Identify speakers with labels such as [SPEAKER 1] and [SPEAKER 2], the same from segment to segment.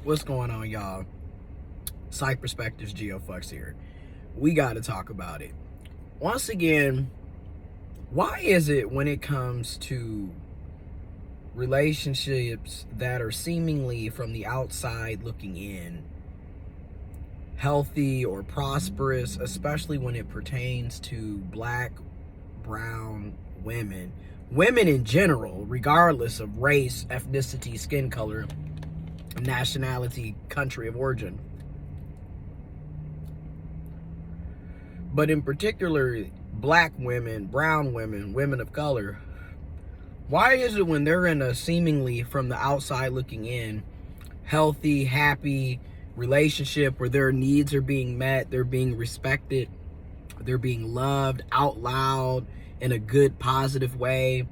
[SPEAKER 1] What's going on, y'all? Psych Perspectives GeoFlux here. We got to talk about it. Once again, why is it when it comes to relationships that are seemingly from the outside looking in, healthy or prosperous, especially when it pertains to black, brown women in general, regardless of race, ethnicity, skin color, nationality, country of origin, but in particular black women, brown women, women of color, why is it when they're in a seemingly from the outside looking in healthy, happy relationship where their needs are being met, they're being respected, they're being loved out loud in a good, positive way,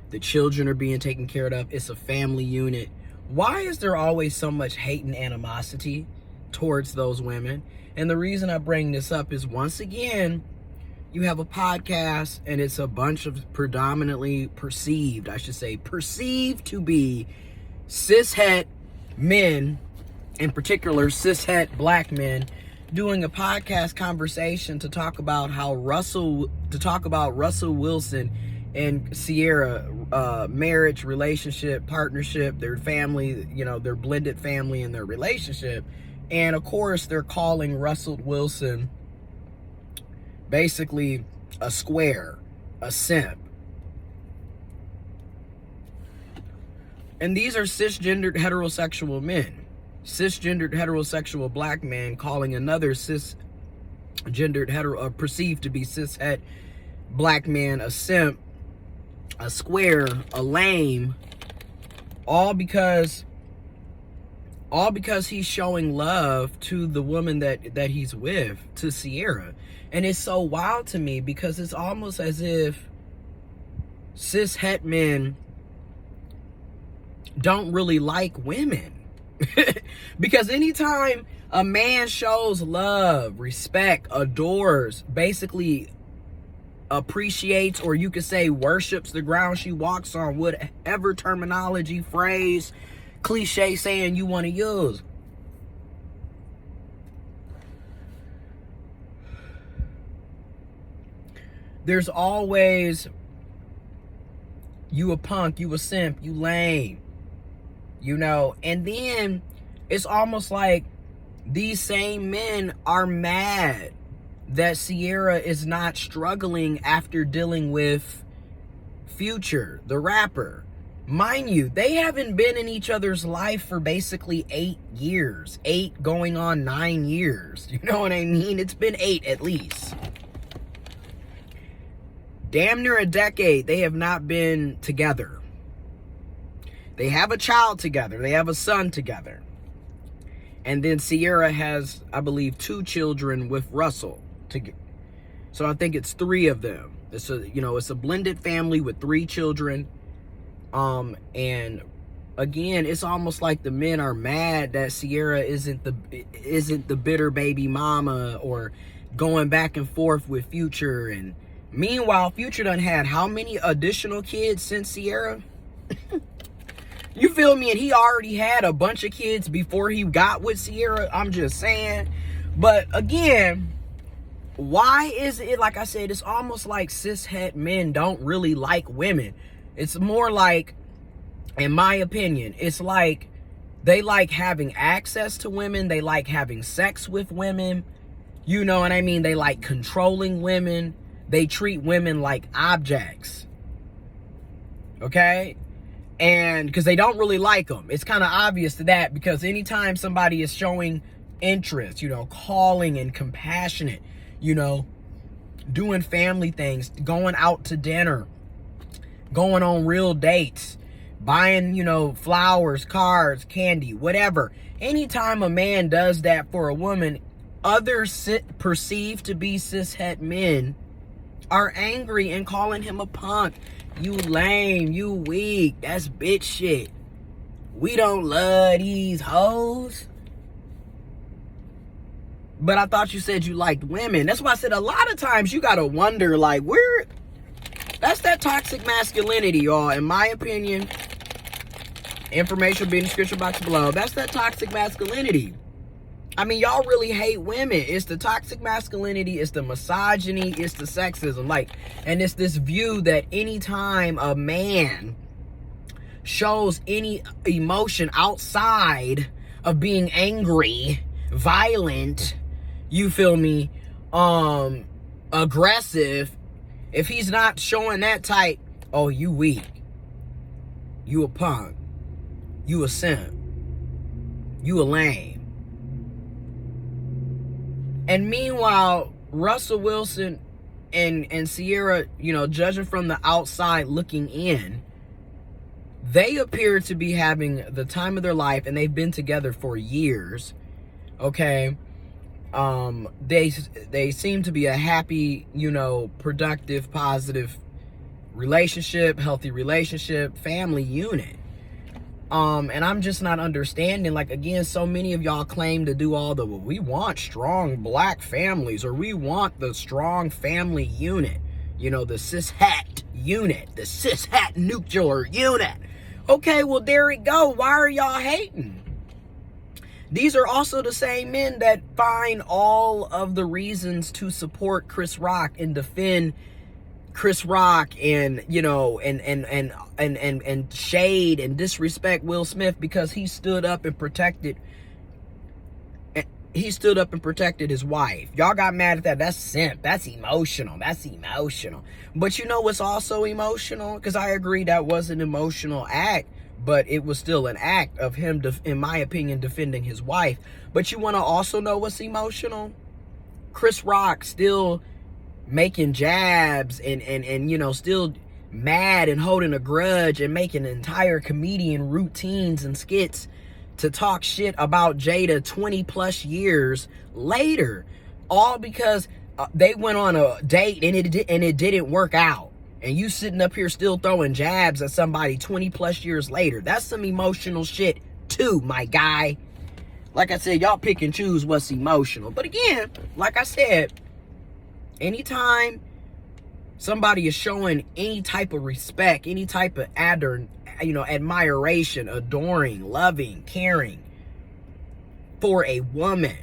[SPEAKER 1] the children are being taken care of, it's a family unit, why is there always so much hate and animosity towards those women? And the reason I bring this up is, once again, you have a podcast and it's a bunch of predominantly perceived to be cishet men, in particular cishet black men, doing a podcast conversation to talk about Russell Wilson and Ciara, marriage, relationship, partnership, their family, their blended family and their relationship. And of course, they're calling Russell Wilson basically a square, a simp. And these are cisgendered heterosexual men. Cisgendered heterosexual black man calling another cisgendered perceived to be cishet black man a simp, a square, a lame, all because he's showing love to the woman that he's with, to Ciara. And it's so wild to me because it's almost as if cishet men don't really like women. Because anytime a man shows love, respect, adores, basically appreciates, or you could say worships the ground she walks on, whatever terminology, phrase, cliche saying you want to use, there's always, you a punk, you a simp, you lame, and then it's almost like these same men are mad that Ciara is not struggling after dealing with Future, the rapper. Mind you, they haven't been in each other's life for basically 8 years. 8 going on 9 years. You know what I mean? It's been 8 at least. Damn near a decade they have not been together. They have a child together. They have a son together. And then Ciara has, I believe, 2 children with Russell. So I think it's 3 of them. It's a blended family with 3 children. And again, it's almost like the men are mad that Ciara isn't the bitter baby mama, or going back and forth with Future. And meanwhile, Future done had how many additional kids since Ciara? You feel me? And he already had a bunch of kids before he got with Ciara. I'm just saying. But again, why is it, like I said, it's almost like cishet men don't really like women. It's more like, in my opinion, it's like they like having access to women. They like having sex with women. You know what I mean? They like controlling women. They treat women like objects. Okay? And because they don't really like them. It's kind of obvious to that, because anytime somebody is showing interest, calling and compassionate, doing family things, going out to dinner, going on real dates, buying, flowers, cards, candy, whatever. Anytime a man does that for a woman, others perceived to be cishet men are angry and calling him a punk. You lame, you weak, that's bitch shit. We don't love these hoes. But I thought you said you liked women. That's why I said a lot of times you gotta wonder, like, that's that toxic masculinity, y'all. In my opinion, Information will be in the description box below. That's that toxic masculinity. I mean, y'all really hate women. It's the toxic masculinity, it's the misogyny, it's the sexism. Like, and it's this view that anytime a man shows any emotion outside of being angry, violent, you feel me, aggressive, if he's not showing that type, oh, you weak. You a punk. You a simp. You a lame. And meanwhile, Russell Wilson and Ciara, you know, judging from the outside looking in, they appear to be having the time of their life, and they've been together for years. Okay. They seem to be a happy, you know, productive, positive relationship, healthy relationship, family unit. And I'm just not understanding, like, again, so many of y'all claim to do all the, well, we want strong black families, or we want the strong family unit, you know, the cishet unit, the cishet nuclear unit. Okay, well, there we go. Why are y'all hating? These are also the same men that find all of the reasons to support Chris Rock and defend Chris Rock, and, you know, and shade and disrespect Will Smith because he stood up and protected his wife. Y'all got mad at that. That's simp. That's emotional. That's emotional. But you know what's also emotional? Because I agree that was an emotional act, but it was still an act of him, in my opinion, defending his wife. But you want to also know what's emotional? Chris Rock still making jabs and you know, still mad and holding a grudge and making entire comedian routines and skits to talk shit about Jada 20 plus years later, all because they went on a date and it didn't work out, and you sitting up here still throwing jabs at somebody 20 plus years later. That's some emotional shit too, my guy. Like I said, y'all pick and choose what's emotional. But again, like I said, anytime somebody is showing any type of respect, any type of admiration, adoring, loving, caring for a woman,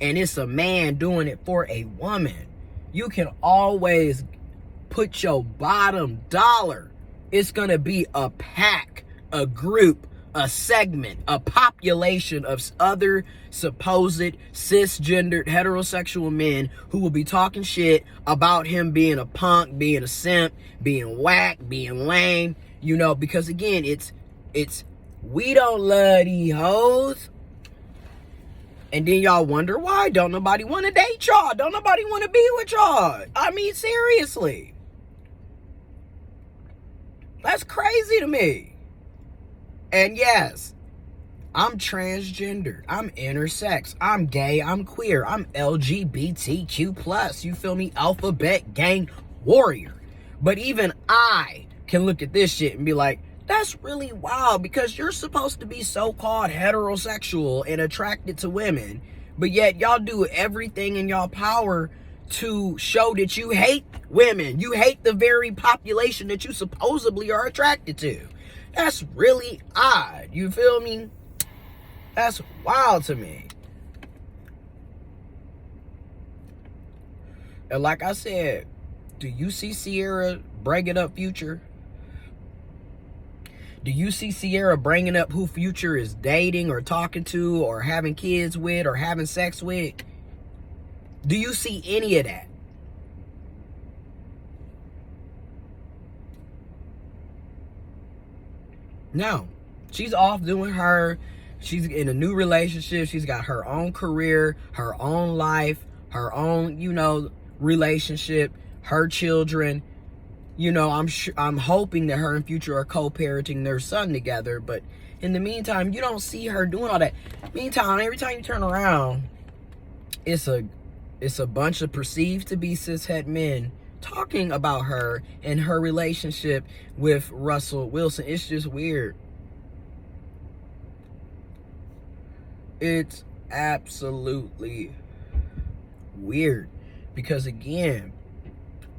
[SPEAKER 1] and it's a man doing it for a woman, you can always put your bottom dollar. It's going to be a pack, a group, a segment, a population of other supposed cisgendered heterosexual men who will be talking shit about him being a punk, being a simp, being whack, being lame, you know, because again, it's we don't love these hoes. And then y'all wonder why don't nobody want to date y'all? Don't nobody want to be with y'all? I mean, seriously. That's crazy to me. And yes, I'm transgendered. I'm intersex. I'm gay. I'm queer. I'm LGBTQ+. You feel me? Alphabet gang warrior. But even I can look at this shit and be like, that's really wild, because you're supposed to be so-called heterosexual and attracted to women, but yet y'all do everything in y'all power to show that you hate women. You hate the very population that you supposedly are attracted to. That's really odd. You feel me? That's wild to me. And like I said, do you see Ciara bringing up Future? Do you see Ciara bringing up who Future is dating or talking to or having kids with or having sex with? Do you see any of that? No. She's off doing her. She's in a new relationship. She's got her own career, her own life, her own, you know, relationship, her children. You know, I'm hoping that her and Future are co-parenting their son together. But in the meantime, you don't see her doing all that. Meantime, every time you turn around, it's a bunch of perceived to be cishet men talking about her and her relationship with Russell Wilson. It's just weird. It's absolutely weird. Because again,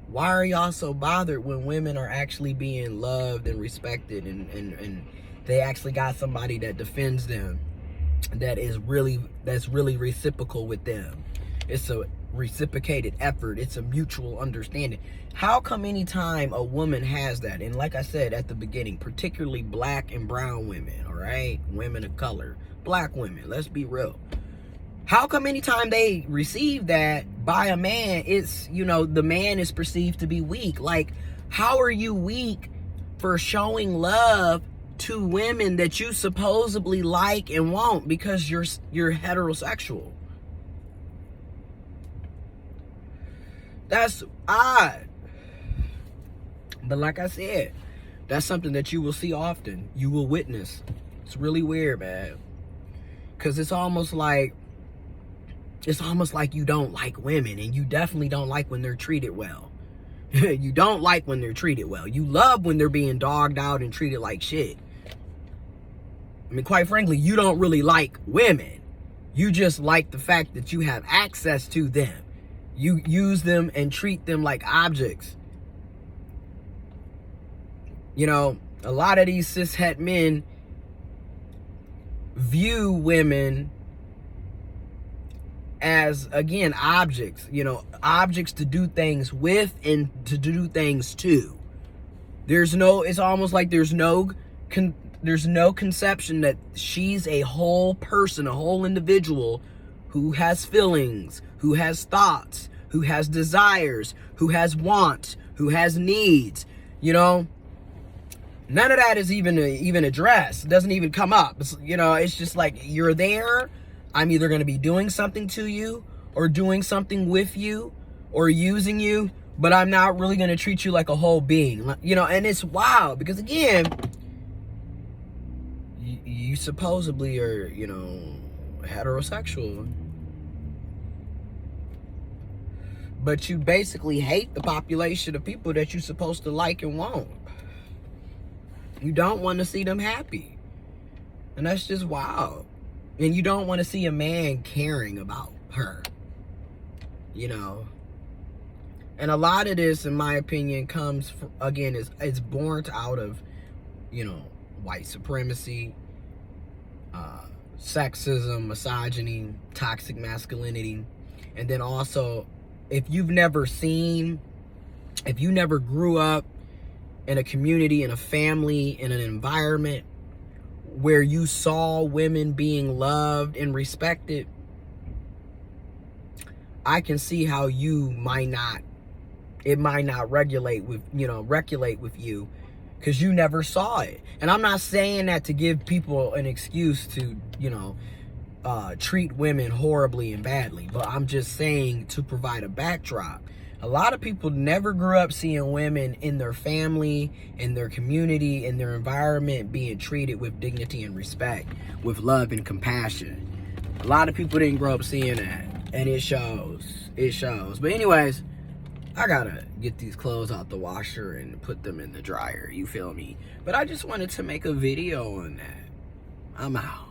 [SPEAKER 1] why are y'all so bothered when women are actually being loved and respected and they actually got somebody that defends them, that's really reciprocal with them. It's a reciprocated effort. It's a mutual understanding. How come anytime a woman has that, and like I said at the beginning, particularly black and brown women, all right, women of color, black women, let's be real, how come anytime they receive that by a man, it's, the man is perceived to be weak? Like, how are you weak for showing love to women that you supposedly like and want because you're heterosexual? That's odd. But like I said, that's something that you will see often. You will witness. It's really weird, man. Because it's almost like you don't like women, and you definitely don't like when they're treated well. You don't like when they're treated well. You love when they're being dogged out and treated like shit. I mean, quite frankly, you don't really like women. You just like the fact that you have access to them. You use them and treat them like objects. A lot of these cishet men view women as, again, objects. Objects to do things with and to do things to. It's almost like there's no conception that she's a whole person, a whole individual who has feelings, who has thoughts, who has desires, who has wants, who has needs. None of that is even addressed. It doesn't even come up. It's just like, you're there. I'm either going to be doing something to you or doing something with you or using you, but I'm not really going to treat you like a whole being. And it's wild because, again, you supposedly are, heterosexual. But you basically hate the population of people that you're supposed to like and want. You don't want to see them happy. And that's just wild. And you don't want to see a man caring about her. And a lot of this, in my opinion, comes from, again, it's born out of, white supremacy, sexism, misogyny, toxic masculinity. And then also, if you never grew up in a community, in a family, in an environment where you saw women being loved and respected, I can see how it might not regulate with you because you never saw it. And I'm not saying that to give people an excuse to, treat women horribly and badly, but I'm just saying to provide a backdrop. A lot of people never grew up seeing women in their family, in their community, in their environment being treated with dignity and respect, with love and compassion. A lot of people didn't grow up seeing that, and it shows. It shows. But anyways, I gotta get these clothes out the washer and put them in the dryer, you feel me? But I just wanted to make a video on that. I'm out.